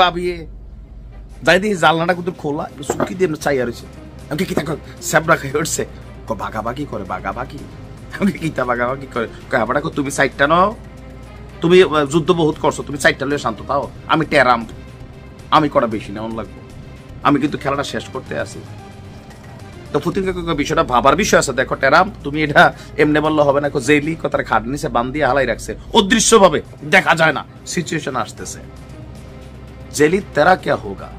ভাবিয়ে যাই দিই জানলাটা কিন্তু খোলা, সুকি দিয়ে চাই আর আমাকে কি তাকে স্যাবরা খাই উঠছে, বাগাবাগি করে, বাগাবাগি আমাকে কিতা বাগাবাগি করে, আবার তুমি সাইডটা নাও, তুমি যুদ্ধ বহুত করছো, তুমি সাইডটা লয়ে শান্ত তাও, আমি টেরাম, আমি করা বেশি না লাগবো, আমি কিন্তু খেলাটা শেষ করতে আসি। তো পুতিন বিষয়টা ভাবার বিষয় আছে। দেখো টেরাম, তুমি এটা এমনি বললে হবে না, জেলি কথার খাট নিচে বান্ধিয়ে হালাই রাখছে, অদৃশ্য ভাবে দেখা যায় না, সিচুয়েশন আসতেছে। জেলি তেরা কে হোগা।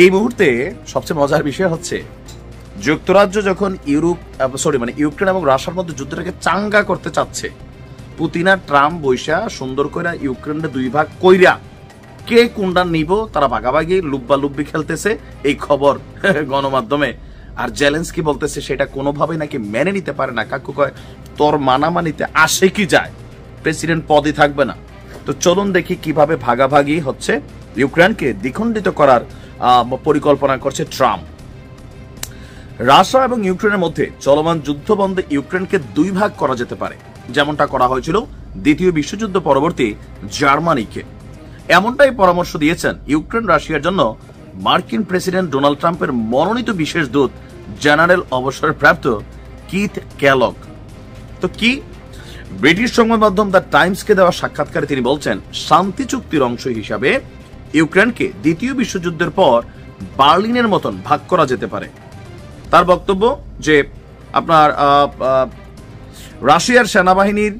এই মুহূর্তে সবচেয়ে মজার বিষয় হচ্ছে যুক্তরাজ্য যখন ইউক্রেন এবং রাশিয়ার মধ্যে যুদ্ধটাকে চাঙ্গা করতে চাচ্ছে, পুতিন আর ট্রাম্প বৈশা সুন্দর করে ইউক্রেনের দুই ভাগ কইরা কে কোনটা নিব তারা ভাগাভাগি লুব্বা লুব্বি খেলতেছে এই খবর গণমাধ্যমে। আর জেলেন্সকি বলতেছে সেটা কোনোভাবেই নাকি মেনে নিতে পারে না। কাকু কয় তোর মানামানিতে আসে কি যায়, প্রেসিডেন্ট পদই থাকবে না। তো চলুন দেখি কিভাবে ভাগাভাগি হচ্ছে, ইউক্রেনকে দ্বিখণ্ডিত করার পরিকল্পনা করছে ট্রাম্প। রাশিয়া এবং ইউক্রেনের মধ্যে চলমান যুদ্ধ বন্ধে ইউক্রেনকে দুই ভাগ করা যেতে পারে, যেমনটা করা হয়েছিল দ্বিতীয় বিশ্বযুদ্ধ পরবর্তী জার্মানিকে। এমনটাই পরামর্শ দিয়েছেন ইউক্রেন রাশিয়ার জন্য মার্কিন প্রেসিডেন্ট ডোনাল্ড ট্রাম্পের মনোনীত বিশেষ দূত জেনারেল অবসরপ্রাপ্ত কিথ ক্যালগ। তো কি ব্রিটিশ সংবাদ মাধ্যম দ্য টাইমসকে দেওয়া সাক্ষাৎকারে তিনি বলছেন, শান্তি চুক্তির অংশ হিসাবে ইউক্রেনকে দ্বিতীয় বিশ্বযুদ্ধের পর বার্লিনের মতন ভাগ করা যেতে পারে। তার বক্তব্য যে আপনার রাশিয়ার সেনাবাহিনীর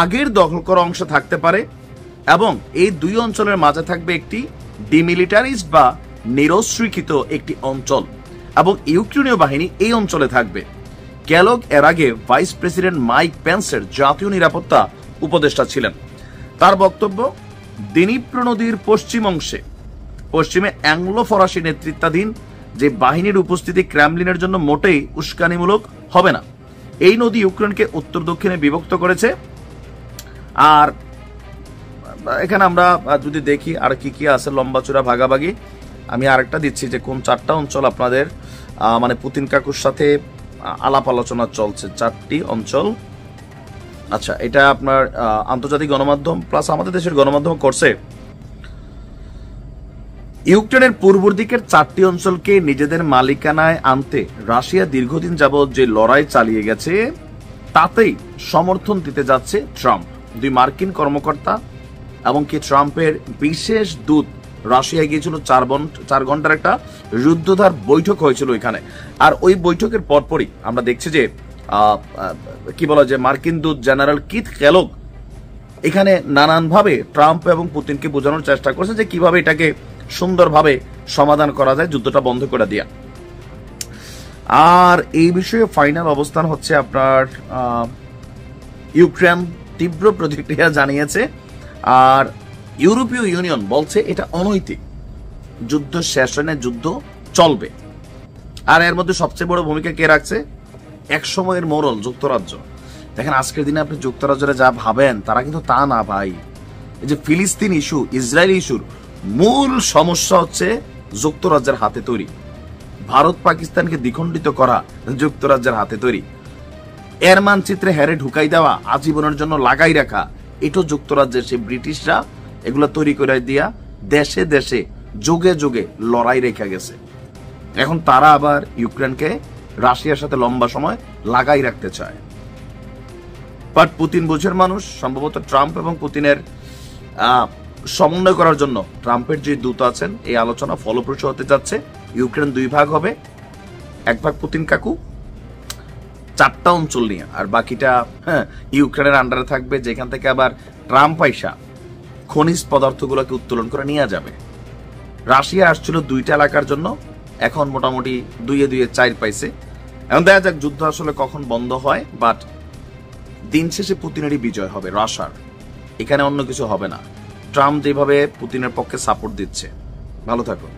আগের দখল করা অংশ থাকতে পারে এবং এই দুই অঞ্চলের মাঝে থাকবে একটি ডিমিলিটারিজড বা নিরস্ত্রীকৃত একটি অঞ্চল এবং ইউক্রেনীয় বাহিনী এই অঞ্চলে থাকবে। ক্যালগ এর আগে ভাইস প্রেসিডেন্ট মাইক পেন্সের জাতীয় নিরাপত্তা উপদেষ্টা ছিলেন। তার বক্তব্য, দিনিপ্র নদীর পশ্চিম অংশে পশ্চিমে অ্যাংলো ফরাসি নেতৃত্বাধীন যে বাহিনীর উপস্থিতি ক্রেমলিনের জন্য মোটেই উস্কানিমূলক হবে না। এই নদী ইউক্রেনকে উত্তর দক্ষিণে বিভক্ত করেছে। আর এখানে আমরা যদি দেখি আর কি কি আছে লম্বা চূড়া ভাগাভাগি, আমি আরেকটা দিচ্ছি যে কোন চারটা অঞ্চল আপনাদের মানে পুতিন কাকুর সাথে আলাপ আলোচনা চলছে, চারটি অঞ্চল। আচ্ছা, এটা আপনার আন্তর্জাতিক গণমাধ্যম প্লাস আমাদের দেশের গণমাধ্যম করছে। ইউক্রেনের পূর্ব দিকের চারটি অঞ্চলকে নিজেদের মালিকানায় আনতে রাশিয়া দীর্ঘদিন যাবৎ যে লড়াই চালিয়ে গেছে তাতেই সমর্থন দিতে যাচ্ছে ট্রাম্প। দুই মার্কিন কর্মকর্তা এবং কি ট্রাম্পের বিশেষ দূত রাশিয়া গিয়েছিল, 4 ঘন্টার একটা রুদ্ধদ্বার বৈঠক হয়েছিল এখানে। আর ওই বৈঠকের পরপরই আমরা দেখছি যে কি বলা যায়, মার্কিন দূত জেনারেল কিথ ক্যালগ এখানে নানানভাবে ট্রাম্প এবং পুতিনকে বোঝানোর চেষ্টা করছে যে কিভাবে এটাকে সুন্দরভাবে সমাধান করা যায়, যুদ্ধটা বন্ধ করে দেয়া। আর এই বিষয়ে ফাইনাল অবস্থান হচ্ছে আপনার ইউক্রেন তীব্র প্রতিক্রিয়া জানিয়েছে আর ইউরোপীয় ইউনিয়ন বলছে এটা অনৈতিক, যুদ্ধ শেষ হয় না, যুদ্ধ চলবে। আর এর মধ্যে সবচেয়ে বড় ভূমিকা কে রাখছে, এক সময়ের মোড়ল যুক্তরাজ্য। দেখেন আজকের দিনে আপনি যুক্তরাজ্যের যা ভাবেন তারা কিন্তু তা না ভাই। এই যে ফিলিস্তিন ইস্যু, ইসরায়েল ইস্যুর মূল সমস্যা হচ্ছে যুক্তরাজ্যের হাতে তৈরি। ভারত পাকিস্তানকে দ্বিখণ্ডিত করা যুক্তরাজ্যের হাতে তৈরি। এর মানচিত্রে হেরে ঢুকাই দেওয়া, আজীবনের জন্য লাগাই রাখা, এটা যুক্তরাজ্যের সেই ব্রিটিশরা এগুলা তৈরি করে দিয়া দেশে দেশে যুগে যুগে লড়াই রেখে গেছে। এখন তারা আবার ইউক্রেনকে রাশিয়ার সাথে লম্বা সময় লাগাই রাখতে চায়। বাট পুতিন বুঝের মানুষ, সম্ভবত ট্রাম্প এবং পুতিনের সমন্বয় করার জন্য ট্রাম্পের যে দূত আছেন, এই আলোচনা ফলপ্রসূ হতে যাচ্ছে। ইউক্রেন দুই ভাগ হবে, এক ভাগ পুতিন কাকু 4টা অঞ্চল নিয়ে, আর বাকিটা ইউক্রেনের আন্ডারে থাকবে, যেখান থেকে আবার ট্রাম্প পয়সা খনিজ পদার্থগুলোকে উত্তোলন করে নিয়ে যাবে। রাশিয়া আসছিল 2টা এলাকার জন্য, এখন মোটামুটি 2-2 4 পাইছে। এখন দেখা যাক যুদ্ধ আসলে কখন বন্ধ হয়, বাট দিন শেষে পুতিনেরই বিজয় হবে রাশিয়ার, এখানে অন্য কিছু হবে না। ট্রাম্প যেভাবে পুতিনের পক্ষে সাপোর্ট দিচ্ছে। ভালো থাকুন।